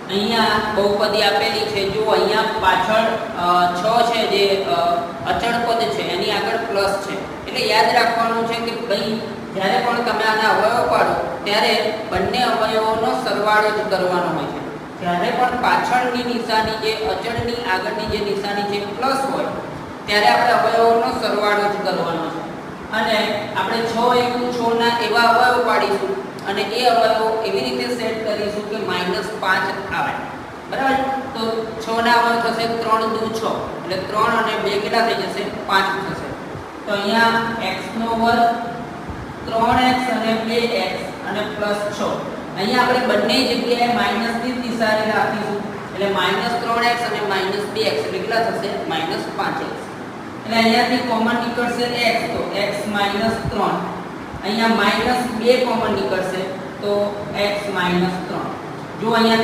અહીંયા બહુપદી આપેલી છે, જો અહીંયા પાછળ 6 છે જે અચળ પદ છે એની આગળ પ્લસ છે, એટલે યાદ રાખવાનું છે કે ભાઈ જ્યારે પણ તમે આના અવયવ પાડો ત્યારે બંને અવયવોનો સરવાળો જ કરવાનો હોય છે. જ્યારે પણ પાછળની નિશાની જે અચળની આગળની જે નિશાની છે પ્લસ હોય ત્યારે આપણે અવયવોનો સરવાળો જ કરવાનો છે. અને આપણે 6 × 6 ના એવા અવયવ પાડીશું અને એ અવયવો એવી રીતે સેટ કરીશું કે -5 આવે, બરાબર. તો 6 ના અવયવ થશે 3 × 2 = 6, એટલે 3 અને 2 કેટલા થઈ જશે? 5 થશે. તો અહીંયા x² 3x અને 2x અને +6. અહીંયા આપણે બંને જગ્યાએ માઈનસની નિશાની રાખીશું, એટલે -3x અને -2x એટલે કેટલા થશે? -5x. એટલે અહીંયાથી કોમન નીકળશે x, તો x - 3. અહીંયા -2 કોમન નીકળશે તો x - 3. જો અહીંયા